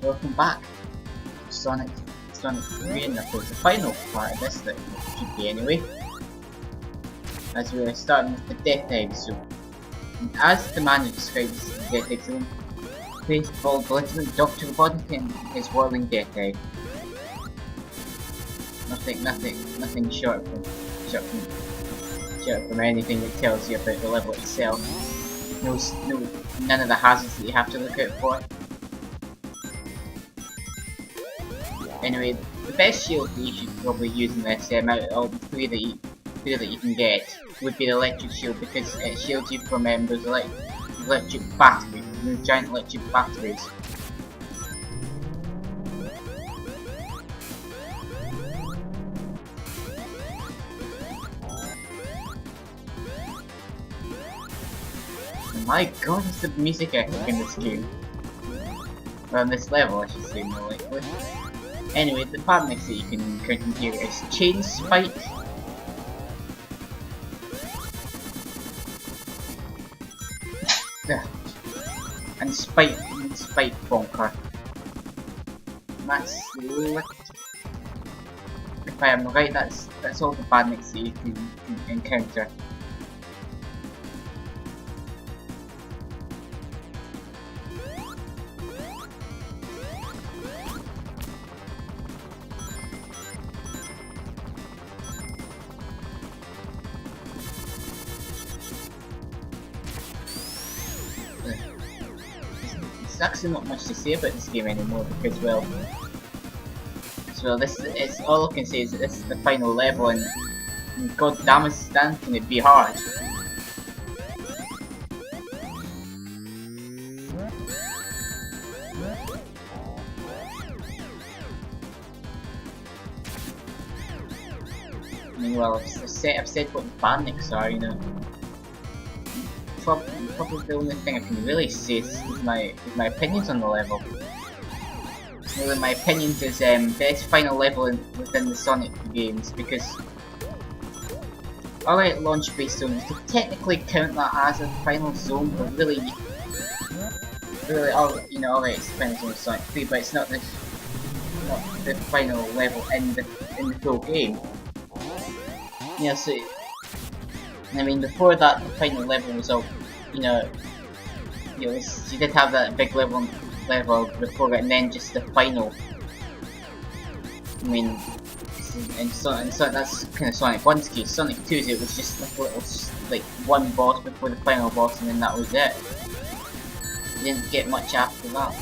Welcome back, Sonic 3 and Knuckles, the final part of this that should be anyway. As we are starting with the Death Egg Zone. And as the man who describes the Death Egg Zone, plays Paul belligerent Dr. Robotnik and his whirling Death Egg. Nothing short from anything that tells you about the level itself. None of the hazards that you have to look out for. Anyway, the best shield that you should probably use in this out of all the three that you can get would be the electric shield, because it shields you from those electric batteries, those giant electric batteries. My god, is the music epic in this game. Well, on this level, I should say, more likely. Anyway, the partners that you can encounter here is Chain Spike, and Spike Bonker. That's if I am right, that's all the partners that you can encounter. There's actually not much to say about this game anymore, because well, this is all I can say is that this is the final level, and god damn it, can it be hard. I mean, well, I've said what the bandits are, you know. Probably the only thing I can really say is my opinions on the level. Really, my opinions is best final level within the Sonic games, because alright, launch based zones, you could technically count that as a final zone, but really, alright, it's the final zone of Sonic 3, but it's not the final level in the full game. Yeah, so I mean, before that, the final level was all, you did have that big level before it, and then just the final. I mean, and that's kind of Sonic 1's case. Sonic 2's, it was just like one boss before the final boss, and then that was it. You didn't get much after that.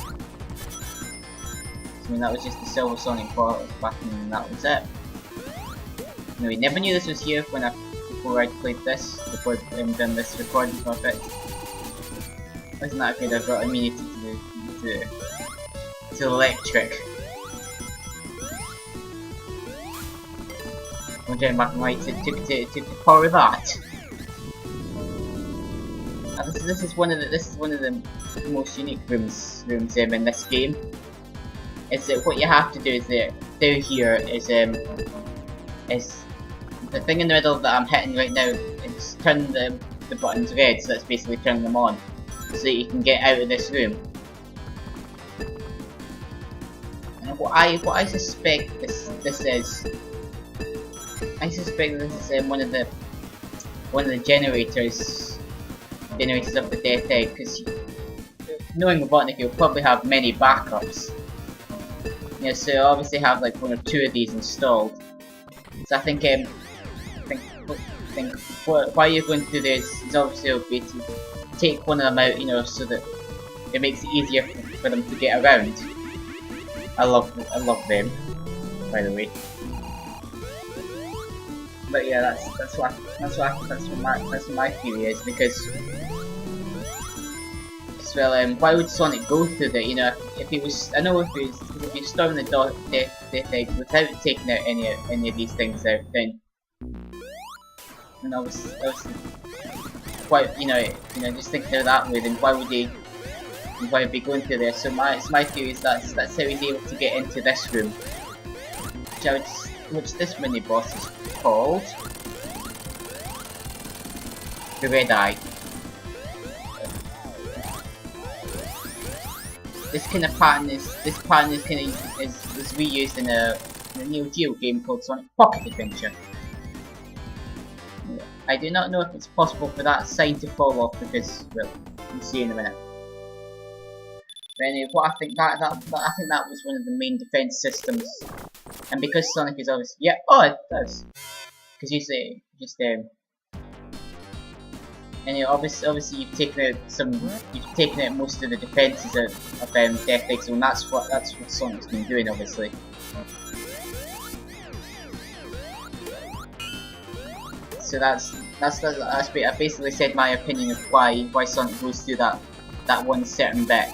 I mean, that was just the Silver Sonic boss back, and that was it. Anyway, never knew this was here before I played this, before I've done this recording of it. Wasn't that good? I got immunity to electric. I'm getting back and white to power that. And this is one of the most unique rooms in this game. Is that what you have to do is that down here is the thing in the middle that I'm hitting right now is turn the buttons red, so that's basically turning them on, so that you can get out of this room. And what I suspect this is, I suspect this is one of the generators of the Death Egg, because knowing Robotnik, you'll probably have many backups. Yeah, so you'll obviously have like one or two of these installed. So I think why you're going to do this is obviously will be to take one of them out, so that it makes it easier for them to get around. I love them, by the way. But yeah, that's what my theory is, because well, why would Sonic go through that? If he was, if he stormed the Death Egg without taking out any of these things out, then, and obviously, why, just thinking of that way, then why would he be going through there? So my theory is that's how he's able to get into this room, which this mini boss is called the Red Eye. this kind of pattern is kind of is reused in a Neo Geo game called Sonic Pocket Adventure. I do not know if it's possible for that sign to fall off because, well, we'll see in a minute. But anyway, what I think that was one of the main defense systems, and because Sonic is obviously it does, because you say just anyway, obviously you've taken out most of the defenses of Death Egg Zone. That's what Sonic's been doing, obviously. So that's I basically said my opinion of why Sonic goes through that one certain bit.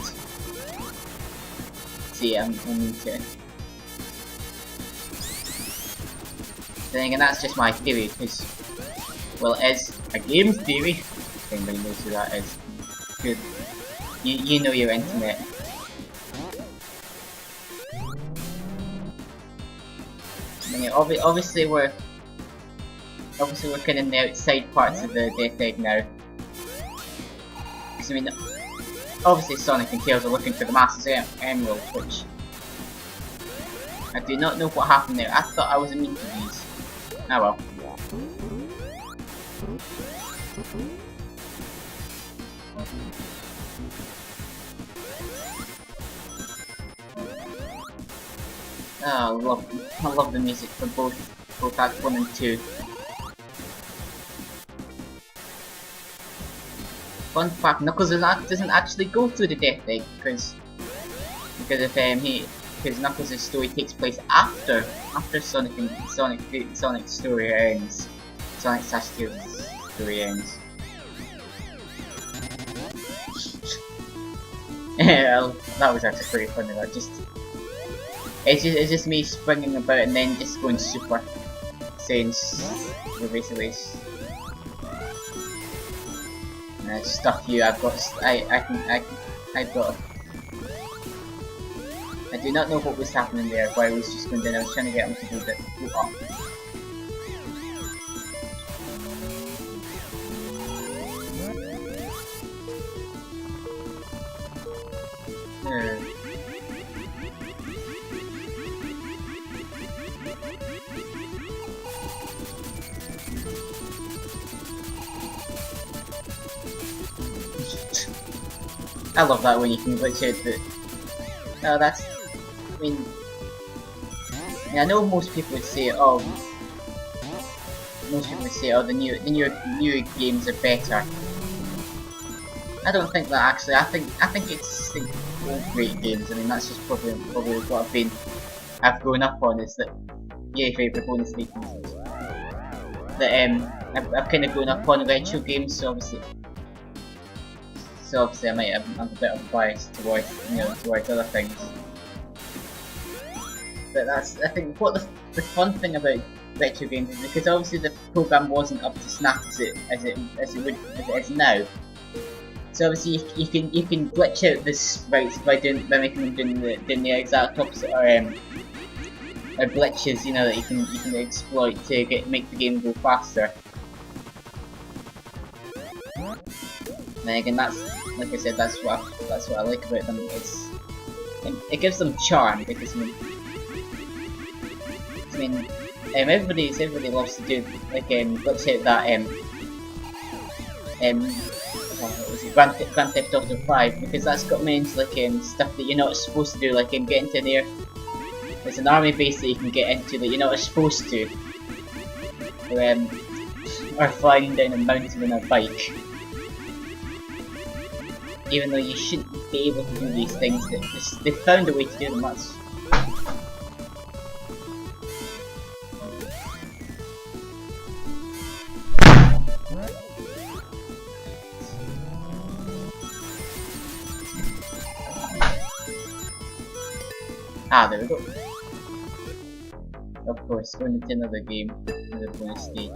See, I'm into. Then again, that's just my theory, because, well, it is a game's theory. If anybody knows who that is. Good. You know your internet. And yeah, obviously we're kind of in the outside parts of the Death Egg now. Because I mean, obviously Sonic and Tails are looking for the Master Emerald, which I do not know what happened there. I thought I was immune to these. Oh well. Oh, I love the music for both Act 1 and 2. Fun fact, Knuckles doesn't actually go through the Death Egg because Knuckles' story takes place after Sonic's story ends. Sonic/Tails' story ends. Yeah, that was actually pretty funny. It's just me springing about and then just going super, saying basically. Stuff you, I've got, I've got. I do not know what was happening there, but I was just going down. I was trying to get him to do that. I love that when you can glitch out the. Oh, that's. I mean, I know most people would say, oh, the newer games are better. I don't think that actually. I think it's all great games. I mean, that's just probably what I've grown up on is that. Yay, favourite bonus statements. That I've kind of grown up on retro games, so obviously I might have a bit of bias towards other things. But that's, I think, what the fun thing about retro games is because obviously the program wasn't up to snuff as it is now. So obviously you can glitch out the sprites by making them doing the exact opposite or glitches, you know, that you can exploit to make the game go faster. And again, that's, like I said, that's what I like about them. It gives them charm because everybody loves to do like glitch out that what was it, Grand Theft Auto 5, because that's got means like stuff that you're not supposed to do, like get into there. There's an army base that you can get into that you're not supposed to, or flying down a mountain on a bike. Even though you shouldn't be able to do these things, they found a way to do them. That's there we go. Of course, going into another game, another bonus stage.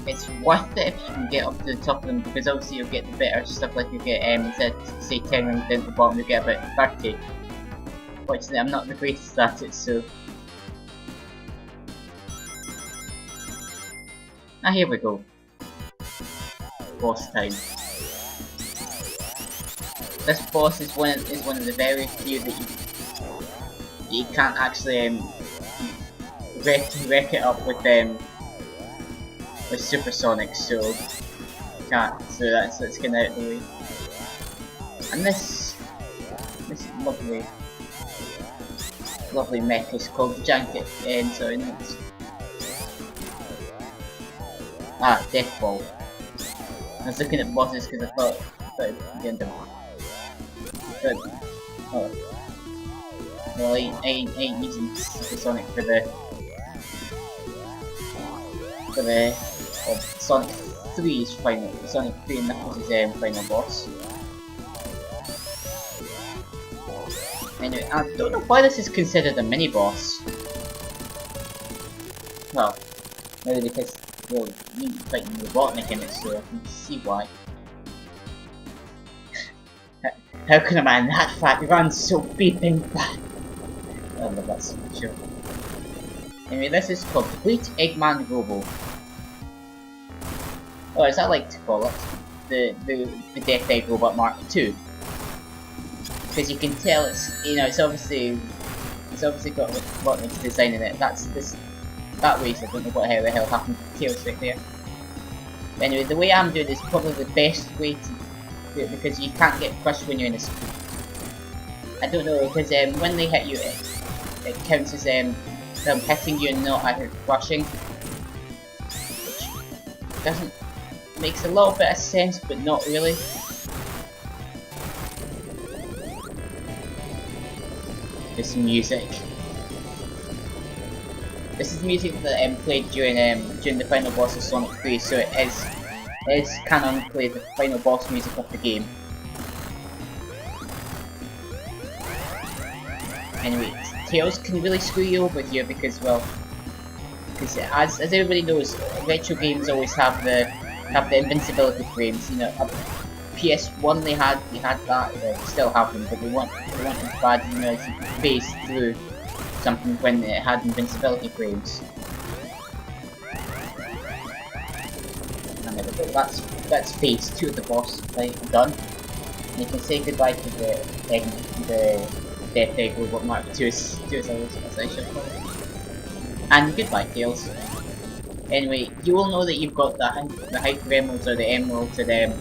I it's worth it if you can get up to the top of them, because obviously you'll get the better stuff, like you get, instead of say 10 rings down to the bottom, you get about 30. Fortunately, I'm not the greatest at it, so... Ah, here we go. Boss time. This boss is one of the very few that you can't actually wreck it up with supersonic, so you can't. So let's get out of the way. And this lovely mech is called Janket, sorry, no, Death Ball. I was looking at bosses because I thought it would be under. But, oh. Well, I ain't using Supersonic for the Sonic 3's final, Sonic 3 and Knuckles' final boss. Anyway, I don't know why this is considered a mini boss. Well, maybe because you're fighting Robotnik in it, so I can see why. How can a man that fat run so beeping fast? I love that so much. Anyway, this is called Complete Eggman Robo. Or as I like to call it, the Death Egg Robot Mark II. Because you can tell it's obviously got Robotnik's design in it. That way, so I don't know what the hell happened to Tails right there. But anyway, the way I'm doing it is probably the best way to do it, because you can't get crushed when you're in a speed. I don't know, because when they hit you, it counts as them hitting you and not actually crushing, which makes a little bit of sense, but not really. This music. This is music that played during the final boss of Sonic 3, so it is canonically the final boss music of the game. Anyway, Tails can really screw you over here because, well, as everybody knows, retro games always have the invincibility frames. You know, PS1 they had that, they still have them, but they weren't as bad, you know, as you could phase through something when it had invincibility frames. And there we go, that's phase 2 of the boss fight done. And you can say goodbye to the Death Egg Robot Mark II, as I should call it. And goodbye, Tails. Anyway, you will know that you've got the Hyper Emeralds or the Emeralds and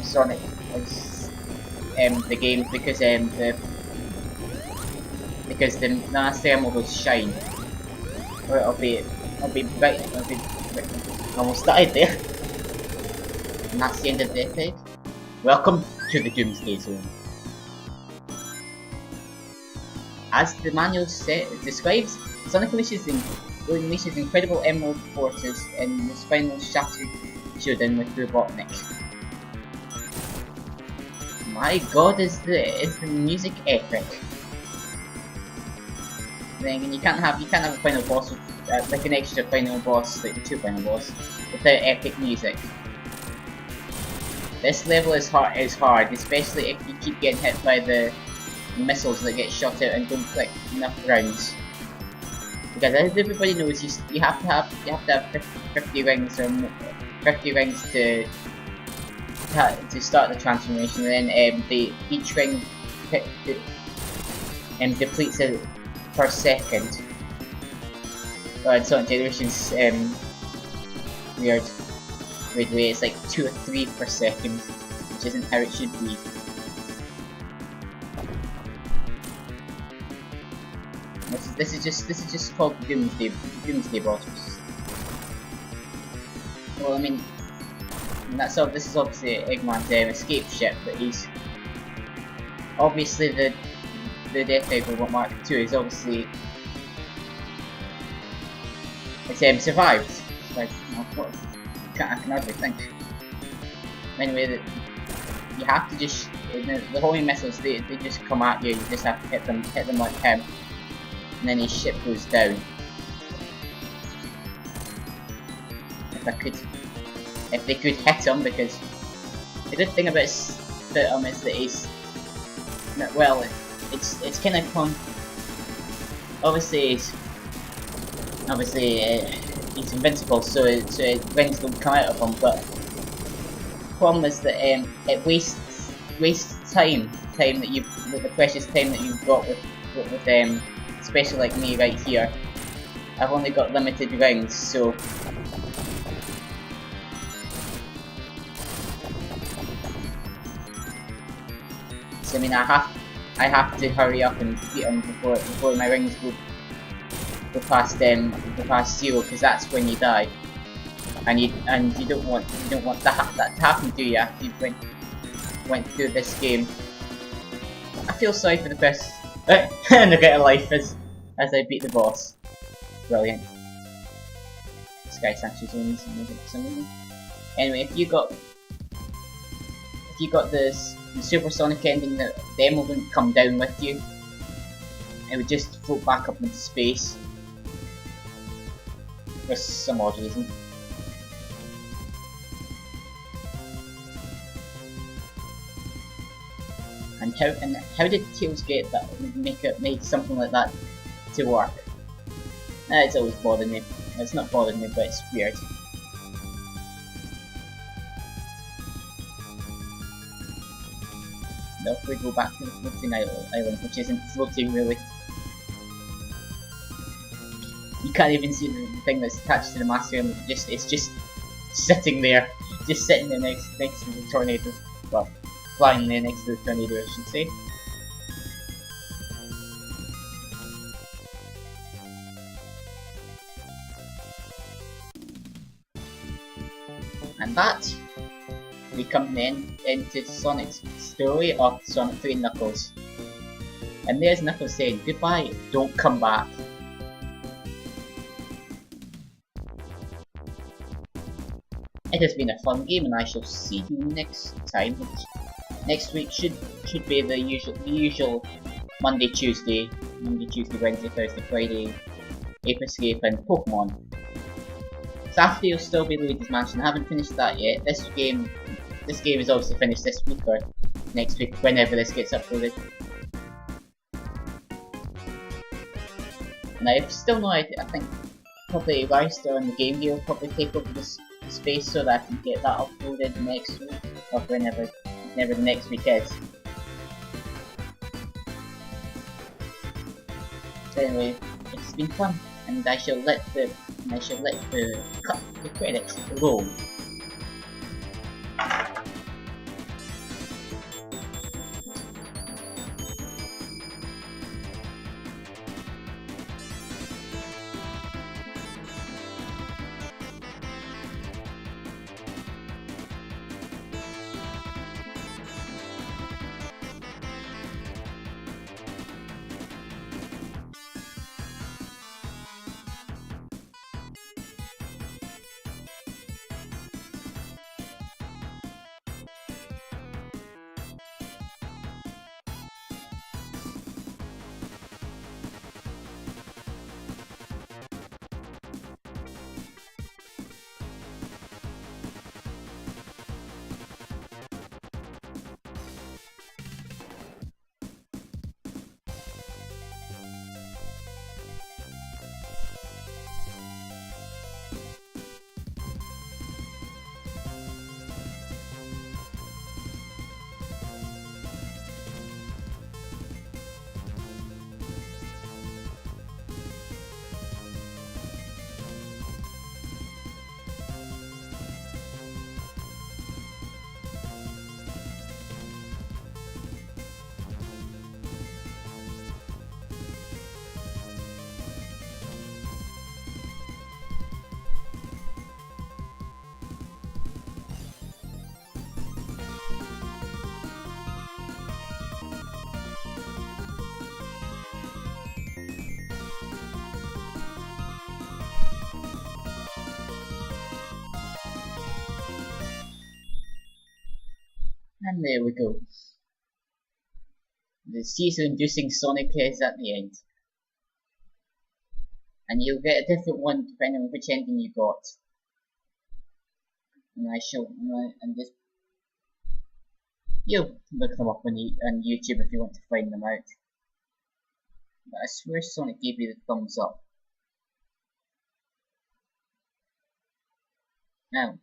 Sonic as the game because the Master Emerald will shine. Or I'll be almost died there. And that's the end of Death Egg. Welcome to the Doomsday Zone. As the manual describes, Sonic unleashes incredible emerald forces in his final shattered showdown with Robotnik. My god, is the music epic! Then you can't have a final boss with, like an extra final boss, like the 2 final boss, without epic music. This level is hard, especially if you keep getting hit by the missiles that get shot out and don't collect enough rounds. Because as everybody knows, you have to have 50 rings or more, 50 rings to start the transformation, and then each ring depletes it per second. Or in Sonic Generations weird way, it's like 2 or 3 per second, which isn't how it should be. This is just called Doomsday boss. Well, I mean, this is obviously Eggman's escape ship, but he's obviously the Death Egg Robot Mark II is obviously survived. Like, I can hardly think. Anyway, you have to just the homing missiles they just come at you. You just have to hit them like him. And then his ship goes down. if they could hit him, because the good thing about him is that well, it's kind of obviously he's invincible, so rings don't come out of him. But the problem is that it wastes time that the precious time that you've got with especially like me right here. I've only got limited rings, so I mean I have to hurry up and beat him before my rings go past zero, because that's when you die, and you don't want that to happen, do you? After you went through this game. I feel sorry for the person and they're getting life as I beat the boss. Brilliant. Sky Sanctuary's only something. Anyway, if you got the supersonic ending, the demo wouldn't come down with you. It would just float back up into space for some odd reason. And how did Tails get that? Make something like that to work? It's always bothered me. It's not bothered me, but it's weird. Now if we go back to the floating island, which isn't floating really. You can't even see the thing that's attached to the Master Emerald. It's just sitting there, just sitting there next to the tornado. Well, flying there next to the tornado, I should say. And that, we come to the end to Sonic's story of Sonic 3 and Knuckles. And there's Knuckles saying, goodbye, don't come back. It has been a fun game, and I shall see you next time. Next week should be the usual Monday, Tuesday, Wednesday, Thursday, Friday, Ape Escape and Pokemon. Saturday will still be Luigi's Mansion. I haven't finished that yet. This game is obviously finished this week or next week, whenever this gets uploaded. And I still know, I think probably Rystar on the Game Gear will probably take over this space so that I can get that uploaded next week, or whenever the next week is. So anyway, it's been fun, and I shall let the credits roll. And there we go. The seizure-inducing Sonic is at the end. And you'll get a different one depending on which ending you got. and I shall and this you can look them up on YouTube if you want to find them out. But I swear Sonic gave you the thumbs up.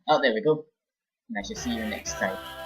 Oh, there we go. And I shall see you next time.